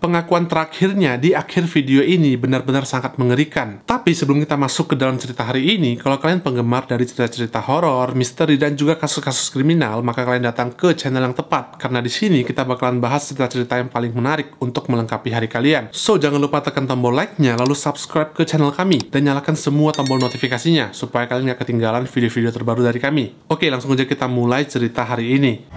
Pengakuan terakhirnya di akhir video ini benar-benar sangat mengerikan. Tapi sebelum kita masuk ke dalam cerita hari ini, kalau kalian penggemar dari cerita-cerita horor, misteri, dan juga kasus-kasus kriminal, maka kalian datang ke channel yang tepat. Karena di sini kita bakalan bahas cerita-cerita yang paling menarik untuk melengkapi hari kalian. So, jangan lupa tekan tombol like-nya, lalu subscribe ke channel kami, dan nyalakan semua tombol notifikasinya, supaya kalian gak ketinggalan video-video terbaru dari kami. Oke, langsung aja kita mulai cerita hari ini.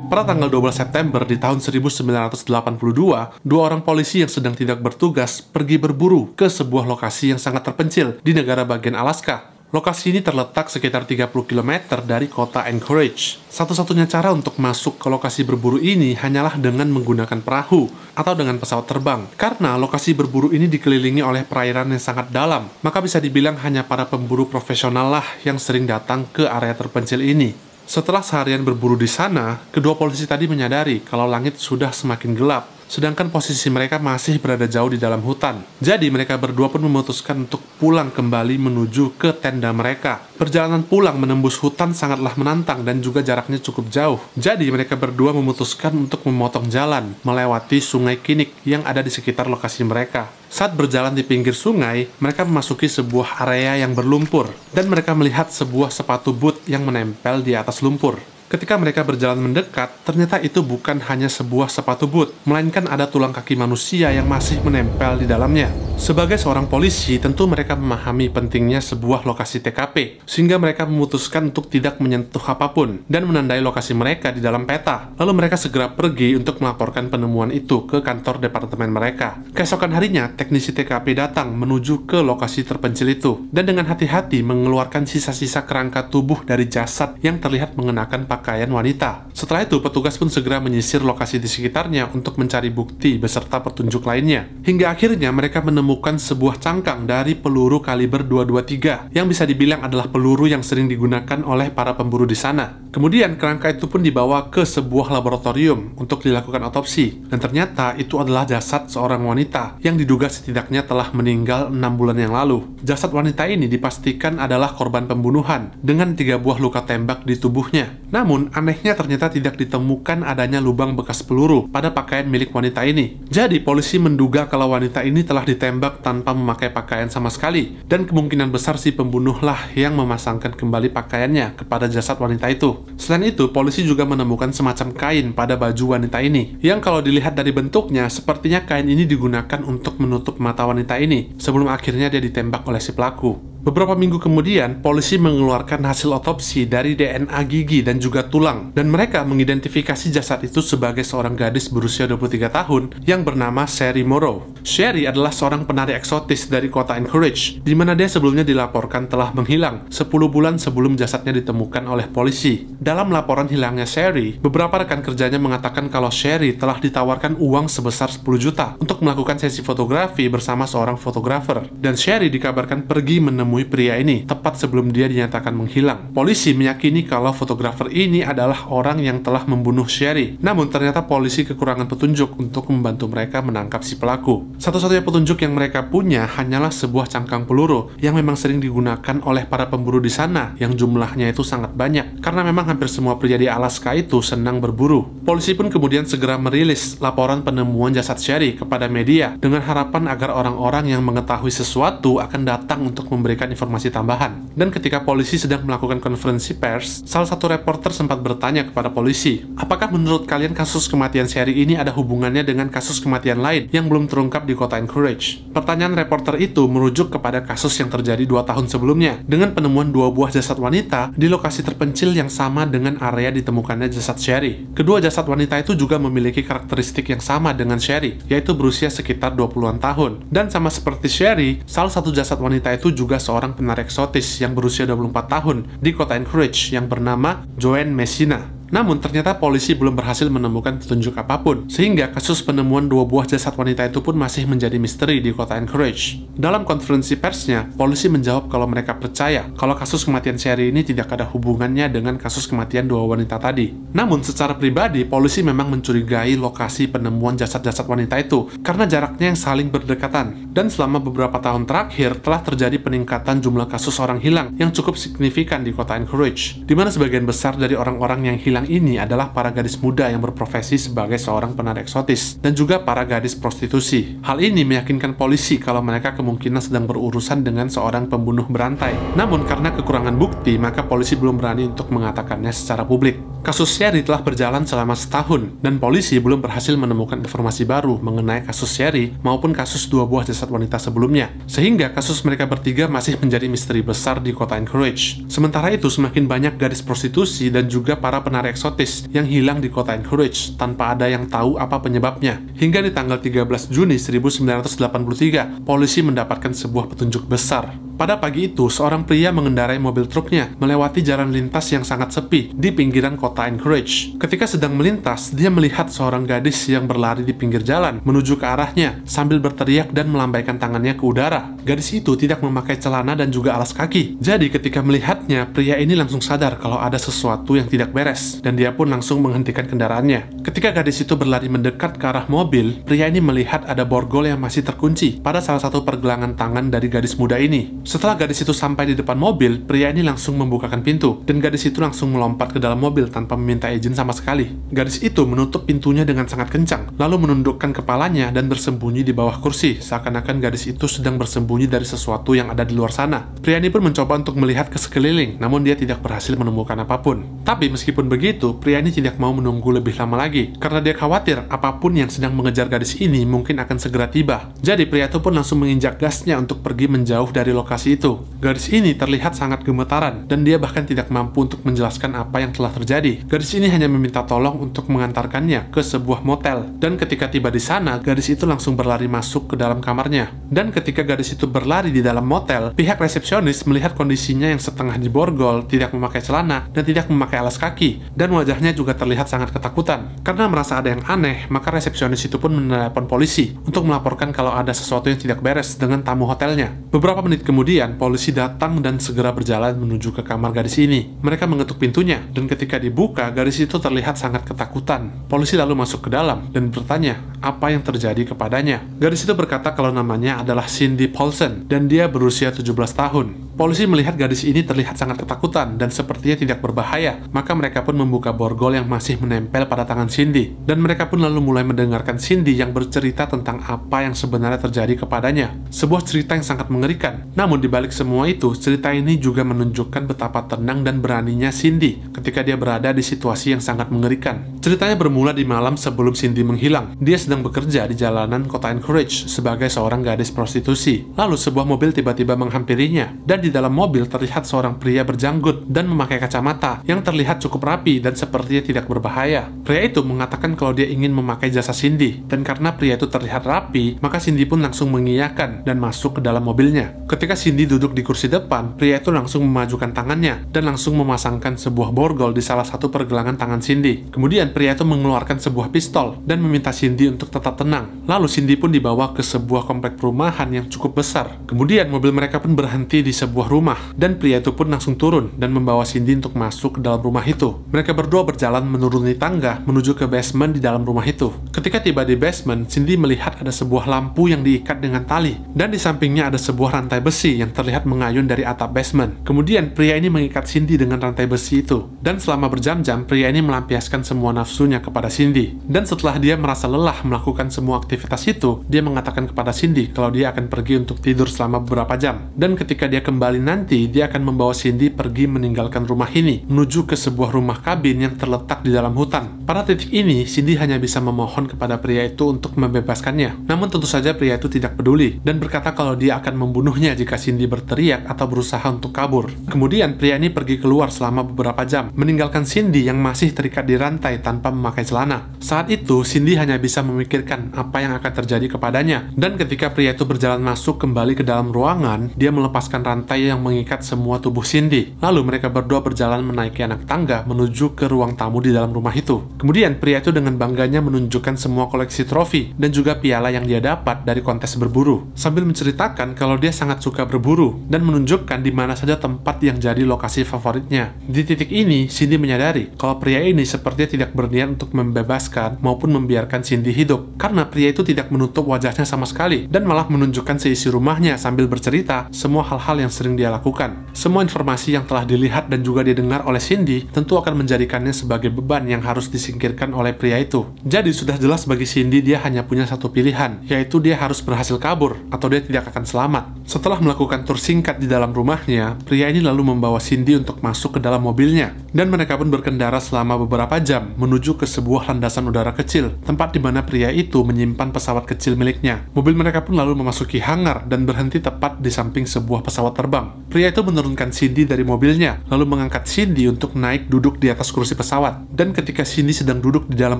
Pada tanggal 12 September di tahun 1982, dua orang polisi yang sedang tidak bertugas pergi berburu ke sebuah lokasi yang sangat terpencil di negara bagian Alaska. Lokasi ini terletak sekitar 30 km dari kota Anchorage. Satu-satunya cara untuk masuk ke lokasi berburu ini hanyalah dengan menggunakan perahu atau dengan pesawat terbang. Karena lokasi berburu ini dikelilingi oleh perairan yang sangat dalam, maka bisa dibilang hanya para pemburu profesional lah yang sering datang ke area terpencil ini. Setelah seharian berburu di sana, kedua polisi tadi menyadari kalau langit sudah semakin gelap, sedangkan posisi mereka masih berada jauh di dalam hutan. Jadi mereka berdua pun memutuskan untuk pulang kembali menuju ke tenda mereka. Perjalanan pulang menembus hutan sangatlah menantang dan juga jaraknya cukup jauh. Jadi mereka berdua memutuskan untuk memotong jalan melewati sungai Kinnick yang ada di sekitar lokasi mereka. Saat berjalan di pinggir sungai, mereka memasuki sebuah area yang berlumpur, dan mereka melihat sebuah sepatu boot yang menempel di atas lumpur. Ketika mereka berjalan mendekat, ternyata itu bukan hanya sebuah sepatu boot, melainkan ada tulang kaki manusia yang masih menempel di dalamnya. Sebagai seorang polisi, tentu mereka memahami pentingnya sebuah lokasi TKP, sehingga mereka memutuskan untuk tidak menyentuh apapun, dan menandai lokasi mereka di dalam peta. Lalu mereka segera pergi untuk melaporkan penemuan itu ke kantor departemen mereka. Keesokan harinya, teknisi TKP datang menuju ke lokasi terpencil itu, dan dengan hati-hati mengeluarkan sisa-sisa kerangka tubuh dari jasad yang terlihat mengenakan pakaian wanita. Setelah itu, petugas pun segera menyisir lokasi di sekitarnya untuk mencari bukti beserta petunjuk lainnya. Hingga akhirnya mereka menemukan sebuah cangkang dari peluru kaliber 223 yang bisa dibilang adalah peluru yang sering digunakan oleh para pemburu di sana. Kemudian kerangka itu pun dibawa ke sebuah laboratorium untuk dilakukan otopsi, dan ternyata itu adalah jasad seorang wanita yang diduga setidaknya telah meninggal 6 bulan yang lalu. Jasad wanita ini dipastikan adalah korban pembunuhan dengan 3 buah luka tembak di tubuhnya. Namun, anehnya ternyata tidak ditemukan adanya lubang bekas peluru pada pakaian milik wanita ini. Jadi, polisi menduga kalau wanita ini telah ditembak tanpa memakai pakaian sama sekali, dan kemungkinan besar si pembunuhlah yang memasangkan kembali pakaiannya kepada jasad wanita itu. Selain itu, polisi juga menemukan semacam kain pada baju wanita ini, yang kalau dilihat dari bentuknya, sepertinya kain ini digunakan untuk menutup mata wanita ini, sebelum akhirnya dia ditembak oleh si pelaku. Beberapa minggu kemudian, polisi mengeluarkan hasil otopsi dari DNA gigi dan juga tulang, dan mereka mengidentifikasi jasad itu sebagai seorang gadis berusia 23 tahun yang bernama Sherry Morrow. Sherry adalah seorang penari eksotis dari kota Anchorage, di mana dia sebelumnya dilaporkan telah menghilang 10 bulan sebelum jasadnya ditemukan oleh polisi. Dalam laporan hilangnya Sherry, beberapa rekan kerjanya mengatakan kalau Sherry telah ditawarkan uang sebesar 10 juta untuk melakukan sesi fotografi bersama seorang fotografer, dan Sherry dikabarkan pergi menemui pria ini tepat sebelum dia dinyatakan menghilang. Polisi meyakini kalau fotografer ini adalah orang yang telah membunuh Sherry. Namun ternyata polisi kekurangan petunjuk untuk membantu mereka menangkap si pelaku. Satu-satunya petunjuk yang mereka punya hanyalah sebuah cangkang peluru yang memang sering digunakan oleh para pemburu di sana, yang jumlahnya itu sangat banyak, karena memang hampir semua pria di Alaska itu senang berburu. Polisi pun kemudian segera merilis laporan penemuan jasad Sherry kepada media dengan harapan agar orang-orang yang mengetahui sesuatu akan datang untuk memberikan informasi tambahan. Dan ketika polisi sedang melakukan konferensi pers, salah satu reporter sempat bertanya kepada polisi, apakah menurut kalian kasus kematian Sherry ini ada hubungannya dengan kasus kematian lain yang belum terungkap di kota Anchorage? Pertanyaan reporter itu merujuk kepada kasus yang terjadi 2 tahun sebelumnya, dengan penemuan 2 buah jasad wanita di lokasi terpencil yang sama dengan area ditemukannya jasad Sherry. Kedua jasad wanita itu juga memiliki karakteristik yang sama dengan Sherry, yaitu berusia sekitar 20-an tahun. Dan sama seperti Sherry, salah satu jasad wanita itu juga seorang penari eksotis yang berusia 24 tahun di kota Anchorage yang bernama Joanne Messina. Namun ternyata polisi belum berhasil menemukan petunjuk apapun, sehingga kasus penemuan 2 buah jasad wanita itu pun masih menjadi misteri di kota Anchorage. Dalam konferensi persnya, polisi menjawab kalau mereka percaya kalau kasus kematian Sherry ini tidak ada hubungannya dengan kasus kematian 2 wanita tadi. Namun secara pribadi, polisi memang mencurigai lokasi penemuan jasad-jasad wanita itu karena jaraknya yang saling berdekatan. Dan selama beberapa tahun terakhir telah terjadi peningkatan jumlah kasus orang hilang yang cukup signifikan di kota Anchorage, di mana sebagian besar dari orang-orang yang hilang ini adalah para gadis muda yang berprofesi sebagai seorang penari eksotis dan juga para gadis prostitusi. Hal ini meyakinkan polisi kalau mereka kemungkinan sedang berurusan dengan seorang pembunuh berantai. Namun karena kekurangan bukti, maka polisi belum berani untuk mengatakannya secara publik. Kasus Sherry telah berjalan selama setahun dan polisi belum berhasil menemukan informasi baru mengenai kasus Sherry maupun kasus 2 buah jasad wanita sebelumnya, sehingga kasus mereka bertiga masih menjadi misteri besar di kota Anchorage. Sementara itu, semakin banyak gadis prostitusi dan juga para penari eksotis yang hilang di kota Anchorage tanpa ada yang tahu apa penyebabnya. Hingga di tanggal 13 Juni 1983, polisi mendapatkan sebuah petunjuk besar. Pada pagi itu, seorang pria mengendarai mobil truknya melewati jalan lintas yang sangat sepi di pinggiran kota Anchorage. Ketika sedang melintas, dia melihat seorang gadis yang berlari di pinggir jalan menuju ke arahnya sambil berteriak dan melambaikan tangannya ke udara. Gadis itu tidak memakai celana dan juga alas kaki. Jadi ketika melihatnya, pria ini langsung sadar kalau ada sesuatu yang tidak beres dan dia pun langsung menghentikan kendaraannya. Ketika gadis itu berlari mendekat ke arah mobil, pria ini melihat ada borgol yang masih terkunci pada salah satu pergelangan tangan dari gadis muda ini. Setelah gadis itu sampai di depan mobil, pria ini langsung membukakan pintu, dan gadis itu langsung melompat ke dalam mobil tanpa meminta izin sama sekali. Gadis itu menutup pintunya dengan sangat kencang, lalu menundukkan kepalanya dan bersembunyi di bawah kursi, seakan-akan gadis itu sedang bersembunyi dari sesuatu yang ada di luar sana. Pria ini pun mencoba untuk melihat ke sekeliling, namun dia tidak berhasil menemukan apapun. Tapi meskipun begitu, pria ini tidak mau menunggu lebih lama lagi, karena dia khawatir apapun yang sedang mengejar gadis ini mungkin akan segera tiba. Jadi pria itu pun langsung menginjak gasnya untuk pergi menjauh dari lokasi itu. Gadis ini terlihat sangat gemetaran dan dia bahkan tidak mampu untuk menjelaskan apa yang telah terjadi. Gadis ini hanya meminta tolong untuk mengantarkannya ke sebuah motel, dan ketika tiba di sana, gadis itu langsung berlari masuk ke dalam kamarnya. Dan ketika gadis itu berlari di dalam motel, pihak resepsionis melihat kondisinya yang setengah diborgol, tidak memakai celana dan tidak memakai alas kaki, dan wajahnya juga terlihat sangat ketakutan. Karena merasa ada yang aneh, maka resepsionis itu pun menelepon polisi untuk melaporkan kalau ada sesuatu yang tidak beres dengan tamu hotelnya. Beberapa menit kemudian, polisi datang dan segera berjalan menuju ke kamar gadis ini. Mereka mengetuk pintunya, dan ketika dibuka, gadis itu terlihat sangat ketakutan. Polisi lalu masuk ke dalam dan bertanya apa yang terjadi kepadanya. Gadis itu berkata kalau namanya adalah Cindy Paulson, dan dia berusia 17 tahun. Polisi melihat gadis ini terlihat sangat ketakutan dan sepertinya tidak berbahaya, maka mereka pun membuka borgol yang masih menempel pada tangan Cindy. Dan mereka pun lalu mulai mendengarkan Cindy yang bercerita tentang apa yang sebenarnya terjadi kepadanya. Sebuah cerita yang sangat mengerikan. Namun di balik semua itu, cerita ini juga menunjukkan betapa tenang dan beraninya Cindy ketika dia berada di situasi yang sangat mengerikan. Ceritanya bermula di malam sebelum Cindy menghilang. Dia sedang bekerja di jalanan kota Anchorage sebagai seorang gadis prostitusi. Lalu sebuah mobil tiba-tiba menghampirinya, dan di dalam mobil terlihat seorang pria berjanggut dan memakai kacamata yang terlihat cukup rapi dan sepertinya tidak berbahaya. Pria itu mengatakan kalau dia ingin memakai jasa Cindy, dan karena pria itu terlihat rapi, maka Cindy pun langsung mengiyakan dan masuk ke dalam mobilnya. Ketika Cindy duduk di kursi depan, pria itu langsung memajukan tangannya dan langsung memasangkan sebuah borgol di salah satu pergelangan tangan Cindy. Kemudian pria itu mengeluarkan sebuah pistol dan meminta Cindy untuk tetap tenang. Lalu Cindy pun dibawa ke sebuah komplek perumahan yang cukup besar. Kemudian mobil mereka pun berhenti di sebuah rumah, dan pria itu pun langsung turun dan membawa Cindy untuk masuk ke dalam rumah itu. Mereka berdua berjalan menuruni tangga menuju ke basement di dalam rumah itu. Ketika tiba di basement, Cindy melihat ada sebuah lampu yang diikat dengan tali, dan di sampingnya ada sebuah rantai besi yang terlihat mengayun dari atap basement. Kemudian pria ini mengikat Cindy dengan rantai besi itu, dan selama berjam-jam pria ini melampiaskan semua nafsunya kepada Cindy. Dan setelah dia merasa lelah melakukan semua aktivitas itu, dia mengatakan kepada Cindy kalau dia akan pergi untuk tidur selama beberapa jam. Dan ketika dia kembali nanti, dia akan membawa Cindy pergi meninggalkan rumah ini menuju ke sebuah rumah kabin yang terletak di dalam hutan. Pada titik ini, Cindy hanya bisa memohon kepada pria itu untuk membebaskannya. Namun tentu saja pria itu tidak peduli dan berkata kalau dia akan membunuhnya jika Cindy berteriak atau berusaha untuk kabur. Kemudian pria ini pergi keluar selama beberapa jam, meninggalkan Cindy yang masih terikat di rantai tanpa memakai celana. Saat itu, Cindy hanya bisa memikirkan apa yang akan terjadi kepadanya. Dan ketika pria itu berjalan masuk kembali ke dalam ruangan, dia melepaskan rantai yang mengikat semua tubuh Cindy. Lalu mereka berdua berjalan menaiki anak tangga menuju ke ruang tamu di dalam rumah itu. Kemudian pria itu dengan bangganya menunjukkan semua koleksi trofi dan juga piala yang dia dapat dari kontes berburu, sambil menceritakan kalau dia sangat suka berburu dan menunjukkan di mana saja tempat yang jadi lokasi favoritnya. Di titik ini, Cindy menyadari kalau pria ini sepertinya tidak berniat untuk membebaskan maupun membiarkan Cindy hidup, karena pria itu tidak menutup wajahnya sama sekali dan malah menunjukkan seisi rumahnya sambil bercerita semua hal-hal yang sering dia lakukan. Semua informasi yang telah dilihat dan juga didengar oleh Cindy tentu akan menjadikannya sebagai beban yang harus disingkirkan oleh pria itu. Jadi sudah jelas bagi Cindy dia hanya punya satu pilihan, yaitu dia harus berhasil kabur atau dia tidak akan selamat. Setelah melakukan tur singkat di dalam rumahnya, pria ini lalu membawa Cindy untuk masuk ke dalam mobilnya, dan mereka pun berkendara selama beberapa jam menuju ke sebuah landasan udara kecil, tempat di mana pria itu menyimpan pesawat kecil miliknya. Mobil mereka pun lalu memasuki hangar dan berhenti tepat di samping sebuah pesawat terbang. Pria itu menurunkan Cindy dari mobilnya, lalu mengangkat Cindy untuk naik duduk di atas kursi pesawat. Dan ketika Cindy sedang duduk di dalam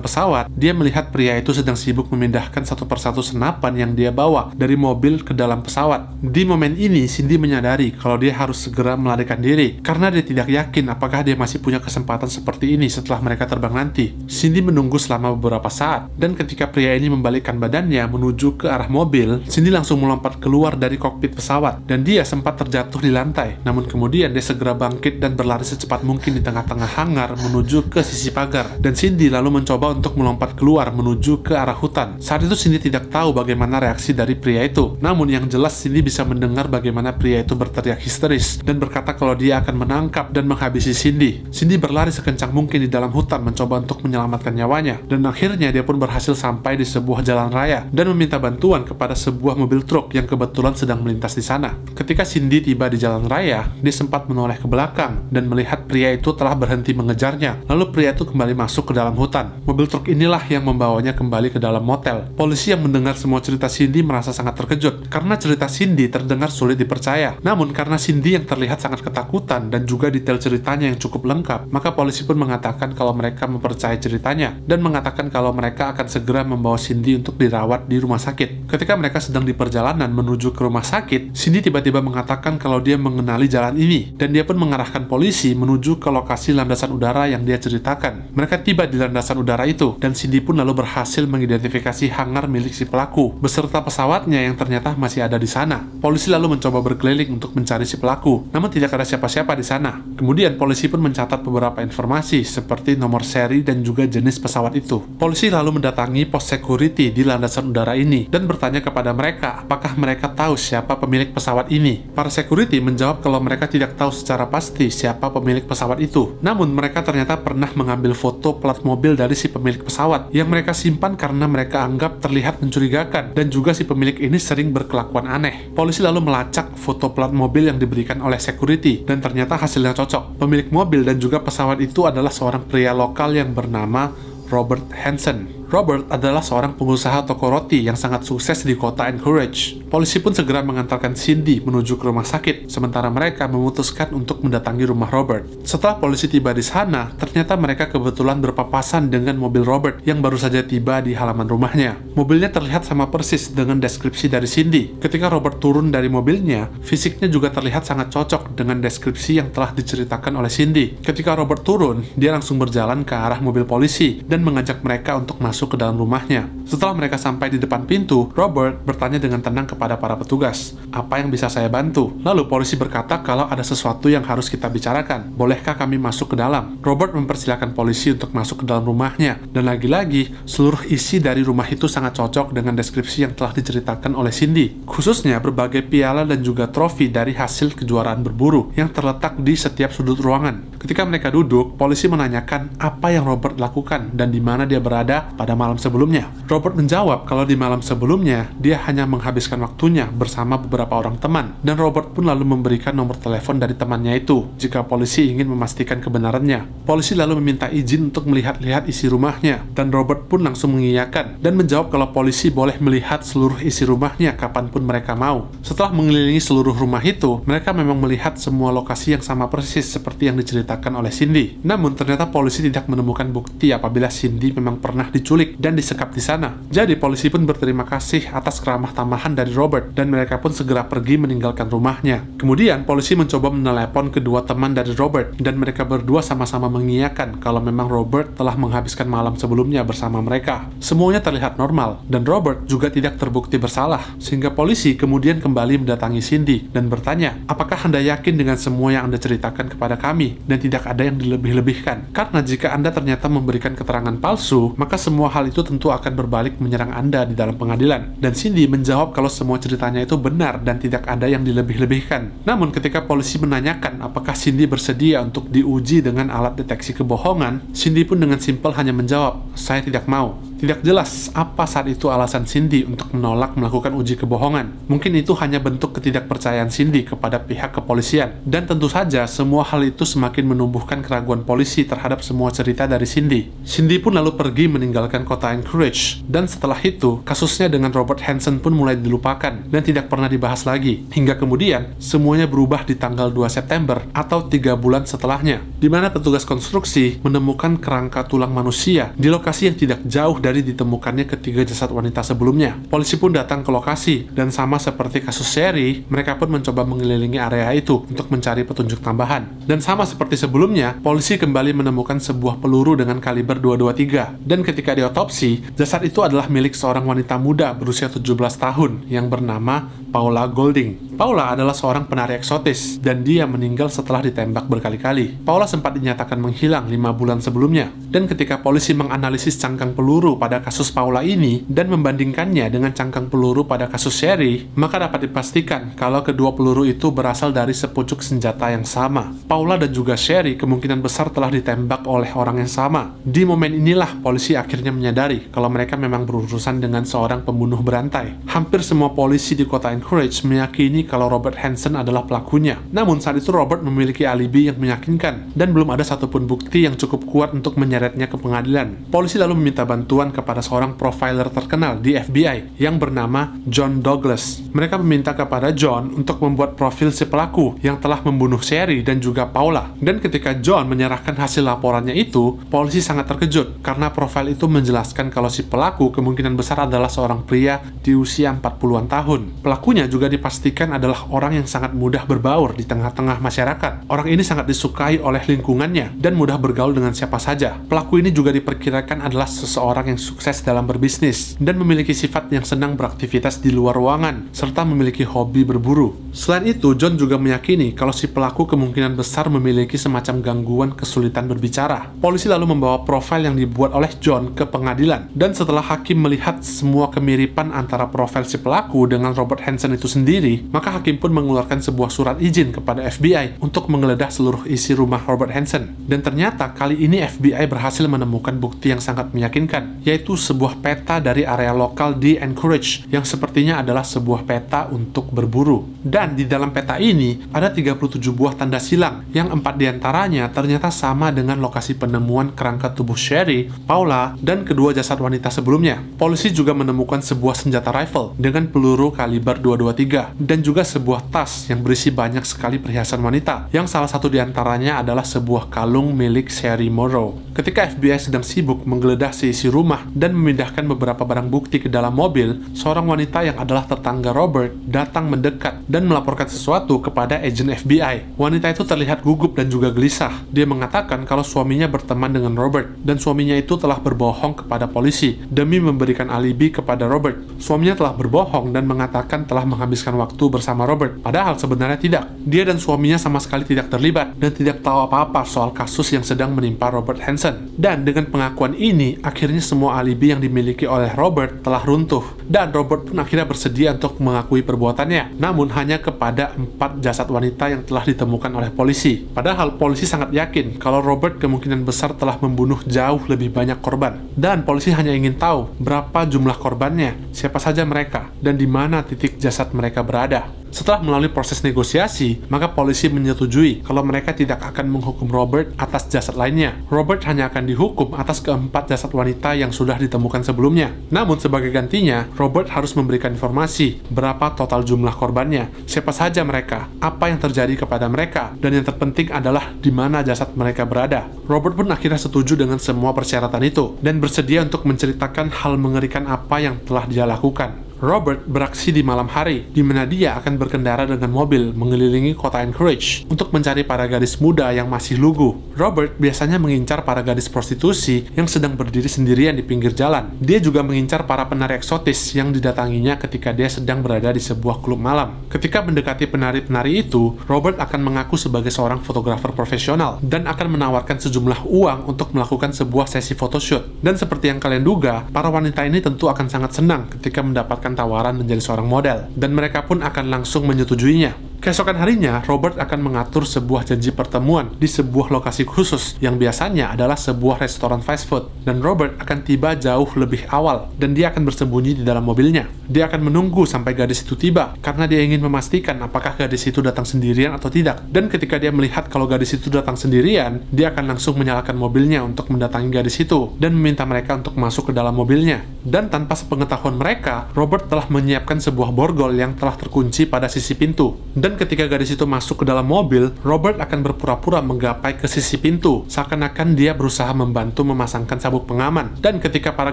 pesawat, dia melihat pria itu sedang sibuk memindahkan satu persatu senapan yang dia bawa dari mobil ke dalam pesawat. Di momen ini, Cindy menyadari kalau dia harus segera melarikan diri, karena dia tidak yakin apakah dia masih punya kesempatan seperti ini setelah mereka terbang nanti. Cindy menunggu selama beberapa saat, dan ketika pria ini membalikkan badannya menuju ke arah mobil, Cindy langsung melompat keluar dari kokpit pesawat, dan dia sempat terjatuh di lantai. Namun kemudian dia segera bangkit dan berlari secepat mungkin di tengah-tengah hangar menuju ke sisi pagar, dan Cindy lalu mencoba untuk melompat keluar menuju ke arah hutan. Saat itu Cindy tidak tahu bagaimana reaksi dari pria itu, namun yang jelas Cindy bisa mendengar bagaimana pria itu berteriak histeris dan berkata kalau dia akan menangkap dan menghabisi Cindy. Cindy berlari sekencang mungkin di dalam hutan mencoba untuk menyelamatkan nyawanya, dan akhirnya dia pun berhasil sampai di sebuah jalan raya dan meminta bantuan kepada sebuah mobil truk yang kebetulan sedang melintas di sana. Ketika Cindy tiba di jalan raya, dia sempat menoleh ke belakang dan melihat pria itu telah berhenti mengejarnya. Lalu pria itu kembali masuk ke dalam hutan. Mobil truk inilah yang membawanya kembali ke dalam motel. Polisi yang mendengar semua cerita Cindy merasa sangat terkejut karena cerita Cindy terdengar sulit dipercaya. Namun karena Cindy yang terlihat sangat ketakutan dan juga detail ceritanya yang cukup lengkap, maka polisi pun mengatakan kalau mereka mempercayai ceritanya dan mengatakan kalau mereka akan segera membawa Cindy untuk dirawat di rumah sakit. Ketika mereka sedang di perjalanan menuju ke rumah sakit, Cindy tiba-tiba mengatakan kalau dia mengenali jalan ini, dan dia pun mengarahkan polisi menuju ke lokasi landasan udara yang dia ceritakan. Mereka tiba di landasan udara itu, dan Cindy pun lalu berhasil mengidentifikasi hangar milik si pelaku beserta pesawatnya yang ternyata masih ada di sana. Polisi lalu mencoba berkeliling untuk mencari si pelaku, namun tidak ada siapa-siapa di sana. Kemudian polisi pun mencatat beberapa informasi seperti nomor seri dan juga jenis pesawat itu. Polisi lalu mendatangi pos security di landasan udara ini dan bertanya kepada mereka apakah mereka tahu siapa pemilik pesawat ini. Para security menjawab kalau mereka tidak tahu secara pasti siapa pemilik pesawat itu. Namun mereka ternyata pernah mengambil foto plat mobil dari si pemilik pesawat yang mereka simpan karena mereka anggap terlihat mencurigakan, dan juga si pemilik ini sering berkelakuan aneh. Polisi lalu melacak foto plat mobil yang diberikan oleh security, dan ternyata hasilnya cocok. Pemilik mobil dan juga pesawat itu adalah seorang pria lokal yang bernama Robert Hansen. Robert adalah seorang pengusaha toko roti yang sangat sukses di kota Anchorage. Polisi pun segera mengantarkan Cindy menuju ke rumah sakit, sementara mereka memutuskan untuk mendatangi rumah Robert. Setelah polisi tiba di sana, ternyata mereka kebetulan berpapasan dengan mobil Robert yang baru saja tiba di halaman rumahnya. Mobilnya terlihat sama persis dengan deskripsi dari Cindy. Ketika Robert turun dari mobilnya, fisiknya juga terlihat sangat cocok dengan deskripsi yang telah diceritakan oleh Cindy. Ketika Robert turun, dia langsung berjalan ke arah mobil polisi dan mengajak mereka untuk masuk ke dalam rumahnya. Setelah mereka sampai di depan pintu, Robert bertanya dengan tenang kepada para petugas, "Apa yang bisa saya bantu?" Lalu polisi berkata kalau ada sesuatu yang harus kita bicarakan. "Bolehkah kami masuk ke dalam?" Robert mempersilahkan polisi untuk masuk ke dalam rumahnya, dan lagi-lagi seluruh isi dari rumah itu sangat cocok dengan deskripsi yang telah diceritakan oleh Cindy, khususnya berbagai piala dan juga trofi dari hasil kejuaraan berburu yang terletak di setiap sudut ruangan. Ketika mereka duduk, polisi menanyakan apa yang Robert lakukan dan di mana dia berada pada malam sebelumnya. Robert menjawab kalau di malam sebelumnya dia hanya menghabiskan waktunya bersama beberapa orang teman, dan Robert pun lalu memberikan nomor telepon dari temannya itu jika polisi ingin memastikan kebenarannya. Polisi lalu meminta izin untuk melihat-lihat isi rumahnya, dan Robert pun langsung mengiyakan dan menjawab kalau polisi boleh melihat seluruh isi rumahnya kapanpun mereka mau. Setelah mengelilingi seluruh rumah itu, mereka memang melihat semua lokasi yang sama persis seperti yang diceritakan oleh Cindy. Namun ternyata polisi tidak menemukan bukti apabila Cindy memang pernah diculik diculik dan disekap di sana. Jadi polisi pun berterima kasih atas keramah tamahan dari Robert dan mereka pun segera pergi meninggalkan rumahnya. Kemudian polisi mencoba menelepon kedua teman dari Robert dan mereka berdua sama-sama mengiyakan kalau memang Robert telah menghabiskan malam sebelumnya bersama mereka. Semuanya terlihat normal dan Robert juga tidak terbukti bersalah, sehingga polisi kemudian kembali mendatangi Cindy dan bertanya, apakah Anda yakin dengan semua yang Anda ceritakan kepada kami dan tidak ada yang dilebih-lebihkan? Karena jika Anda ternyata memberikan keterangan palsu, maka semua hal itu tentu akan berbalik menyerang Anda di dalam pengadilan. Dan Cindy menjawab kalau semua ceritanya itu benar dan tidak ada yang dilebih-lebihkan. Namun ketika polisi menanyakan apakah Cindy bersedia untuk diuji dengan alat deteksi kebohongan, Cindy pun dengan simpel hanya menjawab, saya tidak mau. Tidak jelas apa saat itu alasan Cindy untuk menolak melakukan uji kebohongan. Mungkin itu hanya bentuk ketidakpercayaan Cindy kepada pihak kepolisian. Dan tentu saja semua hal itu semakin menumbuhkan keraguan polisi terhadap semua cerita dari Cindy. Cindy pun lalu pergi meninggalkan kota Anchorage. Dan setelah itu, kasusnya dengan Robert Hansen pun mulai dilupakan dan tidak pernah dibahas lagi. Hingga kemudian, semuanya berubah di tanggal 2 September atau 3 bulan setelahnya, di mana petugas konstruksi menemukan kerangka tulang manusia di lokasi yang tidak jauh dari ditemukannya ketiga jasad wanita sebelumnya. Polisi pun datang ke lokasi, dan sama seperti kasus Sherry, mereka pun mencoba mengelilingi area itu untuk mencari petunjuk tambahan. Dan sama seperti sebelumnya, polisi kembali menemukan sebuah peluru dengan kaliber 223. Dan ketika diotopsi, jasad itu adalah milik seorang wanita muda berusia 17 tahun yang bernama Paula Golding. Paula adalah seorang penari eksotis, dan dia meninggal setelah ditembak berkali-kali. Paula sempat dinyatakan menghilang 5 bulan sebelumnya, dan ketika polisi menganalisis cangkang peluru pada kasus Paula ini dan membandingkannya dengan cangkang peluru pada kasus Sherry, maka dapat dipastikan kalau kedua peluru itu berasal dari sepucuk senjata yang sama. Paula dan juga Sherry kemungkinan besar telah ditembak oleh orang yang sama. Di momen inilah polisi akhirnya menyadari kalau mereka memang berurusan dengan seorang pembunuh berantai. Hampir semua polisi di kota Anchorage meyakini kalau Robert Hansen adalah pelakunya. Namun saat itu Robert memiliki alibi yang meyakinkan dan belum ada satupun bukti yang cukup kuat untuk menyeretnya ke pengadilan. Polisi lalu meminta bantuan kepada seorang profiler terkenal di FBI yang bernama John Douglas. Mereka meminta kepada John untuk membuat profil si pelaku yang telah membunuh Sherry dan juga Paula. Dan ketika John menyerahkan hasil laporannya itu, polisi sangat terkejut karena profil itu menjelaskan kalau si pelaku kemungkinan besar adalah seorang pria di usia 40-an tahun. Pelakunya juga dipastikan adalah orang yang sangat mudah berbaur di tengah-tengah masyarakat. Orang ini sangat disukai oleh lingkungannya dan mudah bergaul dengan siapa saja. Pelaku ini juga diperkirakan adalah seseorang yang sukses dalam berbisnis dan memiliki sifat yang senang beraktivitas di luar ruangan serta memiliki hobi berburu. Selain itu, John juga meyakini kalau si pelaku kemungkinan besar memiliki semacam gangguan kesulitan berbicara. Polisi lalu membawa profil yang dibuat oleh John ke pengadilan, dan setelah hakim melihat semua kemiripan antara profil si pelaku dengan Robert Hansen itu sendiri, maka hakim pun mengeluarkan sebuah surat izin kepada FBI untuk menggeledah seluruh isi rumah Robert Hansen. Dan ternyata kali ini FBI berhasil menemukan bukti yang sangat meyakinkan, yaitu sebuah peta dari area lokal di Anchorage yang sepertinya adalah sebuah peta untuk berburu. Dan di dalam peta ini ada 37 buah tanda silang yang 4 diantaranya ternyata sama dengan lokasi penemuan kerangka tubuh Sherry, Paula, dan kedua jasad wanita sebelumnya. Polisi juga menemukan sebuah senjata rifle dengan peluru kaliber 223 dan juga sebuah tas yang berisi banyak sekali perhiasan wanita yang salah satu diantaranya adalah sebuah kalung milik Sherry Morrow. Ketika FBI sedang sibuk menggeledah seisi rumah dan memindahkan beberapa barang bukti ke dalam mobil, seorang wanita yang adalah tetangga Robert datang mendekat dan melaporkan sesuatu kepada agen FBI. Wanita itu terlihat gugup dan juga gelisah. Dia mengatakan kalau suaminya berteman dengan Robert dan suaminya itu telah berbohong kepada polisi demi memberikan alibi kepada Robert. Suaminya telah berbohong dan mengatakan telah menghabiskan waktu bersama Robert, padahal sebenarnya tidak. Dia dan suaminya sama sekali tidak terlibat dan tidak tahu apa-apa soal kasus yang sedang menimpa Robert Hansen. Dan dengan pengakuan ini, akhirnya semua alibi yang dimiliki oleh Robert telah runtuh. Dan Robert pun akhirnya bersedia untuk mengakui perbuatannya, namun hanya kepada 4 jasad wanita yang telah ditemukan oleh polisi. Padahal polisi sangat yakin kalau Robert kemungkinan besar telah membunuh jauh lebih banyak korban. Dan polisi hanya ingin tahu berapa jumlah korbannya, siapa saja mereka, dan di mana titik jasad mereka berada. Setelah melalui proses negosiasi, maka polisi menyetujui kalau mereka tidak akan menghukum Robert atas jasad lainnya. Robert hanya akan dihukum atas keempat jasad wanita yang sudah ditemukan sebelumnya. Namun sebagai gantinya, Robert harus memberikan informasi berapa total jumlah korbannya, siapa saja mereka, apa yang terjadi kepada mereka, dan yang terpenting adalah di mana jasad mereka berada. Robert pun akhirnya setuju dengan semua persyaratan itu dan bersedia untuk menceritakan hal mengerikan apa yang telah dia lakukan. Robert beraksi di malam hari, di mana dia akan berkendara dengan mobil mengelilingi kota Anchorage untuk mencari para gadis muda yang masih lugu. Robert biasanya mengincar para gadis prostitusi yang sedang berdiri sendirian di pinggir jalan. Dia juga mengincar para penari eksotis yang didatanginya ketika dia sedang berada di sebuah klub malam. Ketika mendekati penari-penari itu, Robert akan mengaku sebagai seorang fotografer profesional dan akan menawarkan sejumlah uang untuk melakukan sebuah sesi photoshoot. Dan seperti yang kalian duga, para wanita ini tentu akan sangat senang ketika mendapatkan tawaran menjadi seorang model, dan mereka pun akan langsung menyetujuinya. Keesokan harinya, Robert akan mengatur sebuah janji pertemuan di sebuah lokasi khusus yang biasanya adalah sebuah restoran fast food, dan Robert akan tiba jauh lebih awal dan dia akan bersembunyi di dalam mobilnya. Dia akan menunggu sampai gadis itu tiba karena dia ingin memastikan apakah gadis itu datang sendirian atau tidak. Dan ketika dia melihat kalau gadis itu datang sendirian, dia akan langsung menyalakan mobilnya untuk mendatangi gadis itu dan meminta mereka untuk masuk ke dalam mobilnya. Dan tanpa sepengetahuan mereka, Robert telah menyiapkan sebuah borgol yang telah terkunci pada sisi pintu. Dan ketika gadis itu masuk ke dalam mobil, Robert akan berpura-pura menggapai ke sisi pintu, seakan-akan dia berusaha membantu memasangkan sabuk pengaman. Dan ketika para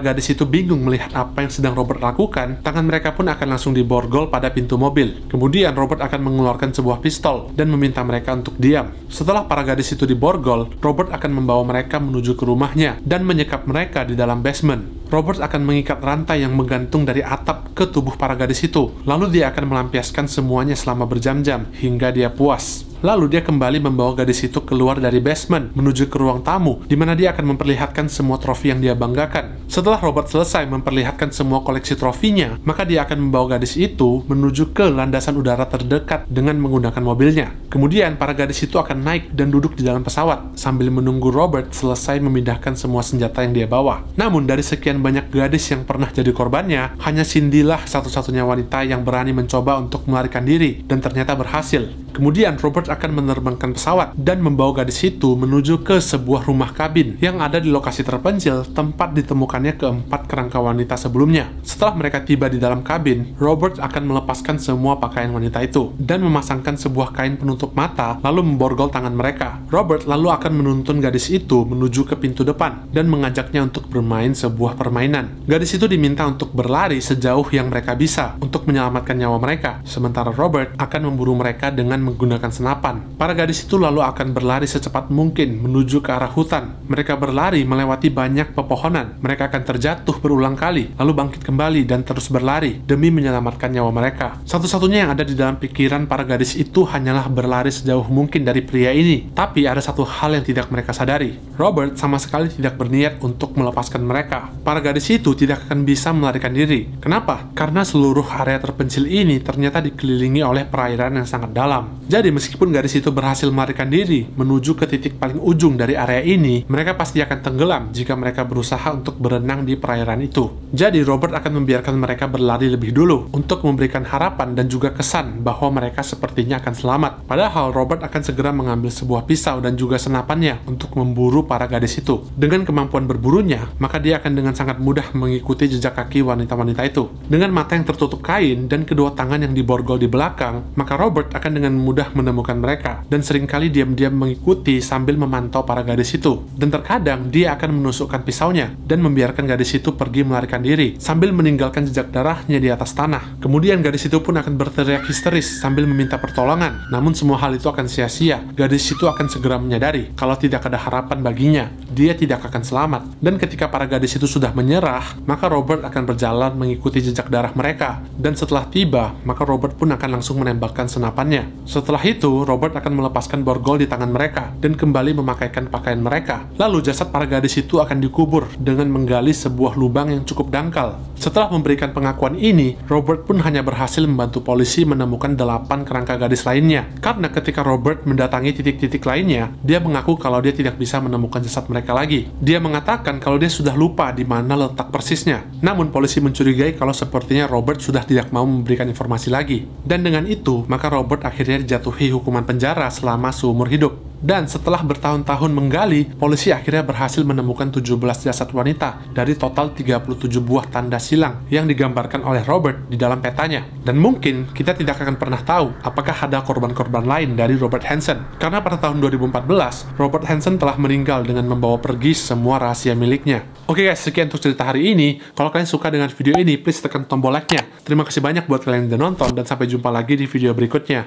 gadis itu bingung melihat apa yang sedang Robert lakukan, tangan mereka pun akan langsung diborgol pada pintu mobil. Kemudian Robert akan mengeluarkan sebuah pistol dan meminta mereka untuk diam. Setelah para gadis itu diborgol, Robert akan membawa mereka menuju ke rumahnya dan menyekap mereka di dalam basement. Robert akan mengikat rantai yang menggantung dari atap ke tubuh para gadis itu. Lalu dia akan melampiaskan semuanya selama berjam-jam hingga dia puas. Lalu dia kembali membawa gadis itu keluar dari basement menuju ke ruang tamu, di mana dia akan memperlihatkan semua trofi yang dia banggakan. Setelah Robert selesai memperlihatkan semua koleksi trofinya, maka dia akan membawa gadis itu menuju ke landasan udara terdekat dengan menggunakan mobilnya. Kemudian para gadis itu akan naik dan duduk di dalam pesawat sambil menunggu Robert selesai memindahkan semua senjata yang dia bawa. Namun dari sekian banyak gadis yang pernah jadi korbannya, hanya Cindy lah satu-satunya wanita yang berani mencoba untuk melarikan diri dan ternyata berhasil. Kemudian Robert akan menerbangkan pesawat dan membawa gadis itu menuju ke sebuah rumah kabin yang ada di lokasi terpencil tempat ditemukannya keempat kerangka wanita sebelumnya. Setelah mereka tiba di dalam kabin, Robert akan melepaskan semua pakaian wanita itu dan memasangkan sebuah kain penutup mata lalu memborgol tangan mereka. Robert lalu akan menuntun gadis itu menuju ke pintu depan dan mengajaknya untuk bermain sebuah permainan. Gadis itu diminta untuk berlari sejauh yang mereka bisa untuk menyelamatkan nyawa mereka, sementara Robert akan memburu mereka dengan menggunakan senapan. Para gadis itu lalu akan berlari secepat mungkin menuju ke arah hutan. Mereka berlari melewati banyak pepohonan. Mereka akan terjatuh berulang kali, lalu bangkit kembali dan terus berlari demi menyelamatkan nyawa mereka. Satu-satunya yang ada di dalam pikiran para gadis itu hanyalah berlari sejauh mungkin dari pria ini. Tapi ada satu hal yang tidak mereka sadari. Robert sama sekali tidak berniat untuk melepaskan mereka. Para gadis itu tidak akan bisa melarikan diri. Kenapa? Karena seluruh area terpencil ini ternyata dikelilingi oleh perairan yang sangat dalam. Jadi meskipun gadis itu berhasil melarikan diri menuju ke titik paling ujung dari area ini, mereka pasti akan tenggelam jika mereka berusaha untuk berenang di perairan itu. Jadi Robert akan membiarkan mereka berlari lebih dulu untuk memberikan harapan dan juga kesan bahwa mereka sepertinya akan selamat. Padahal Robert akan segera mengambil sebuah pisau dan juga senapannya untuk memburu para gadis itu. Dengan kemampuan berburunya, maka dia akan dengan sangat mudah mengikuti jejak kaki wanita-wanita itu. Dengan mata yang tertutup kain dan kedua tangan yang diborgol di belakang, maka Robert akan dengan mudah menemukan mereka dan seringkali diam-diam mengikuti sambil memantau para gadis itu. Dan terkadang dia akan menusukkan pisaunya dan membiarkan gadis itu pergi melarikan diri sambil meninggalkan jejak darahnya di atas tanah. Kemudian gadis itu pun akan berteriak histeris sambil meminta pertolongan. Namun semua hal itu akan sia-sia. Gadis itu akan segera menyadari kalau tidak ada harapan baginya, dia tidak akan selamat. Dan ketika para gadis itu sudah menyerah, maka Robert akan berjalan mengikuti jejak darah mereka. Dan setelah tiba, maka Robert pun akan langsung menembakkan senapannya. Setelah itu, Robert akan melepaskan borgol di tangan mereka dan kembali memakaikan pakaian mereka. Lalu jasad para gadis itu akan dikubur dengan menggali sebuah lubang yang cukup dangkal. Setelah memberikan pengakuan ini, Robert pun hanya berhasil membantu polisi menemukan 8 kerangka gadis lainnya. Karena ketika Robert mendatangi titik-titik lainnya, dia mengaku kalau dia tidak bisa menemukan jasad mereka lagi. Dia mengatakan kalau dia sudah lupa di mana letak persisnya. Namun polisi mencurigai kalau sepertinya Robert sudah tidak mau memberikan informasi lagi. Dan dengan itu, maka Robert akhirnya dijatuhi hukuman penjara selama seumur hidup. Dan setelah bertahun-tahun menggali, polisi akhirnya berhasil menemukan 17 jasad wanita dari total 37 buah tanda silang yang digambarkan oleh Robert di dalam petanya. Dan mungkin kita tidak akan pernah tahu apakah ada korban-korban lain dari Robert Hansen. Karena pada tahun 2014, Robert Hansen telah meninggal dengan membawa pergi semua rahasia miliknya. Oke guys, sekian untuk cerita hari ini. Kalau kalian suka dengan video ini, please tekan tombol like-nya. Terima kasih banyak buat kalian yang udah nonton, dan sampai jumpa lagi di video berikutnya.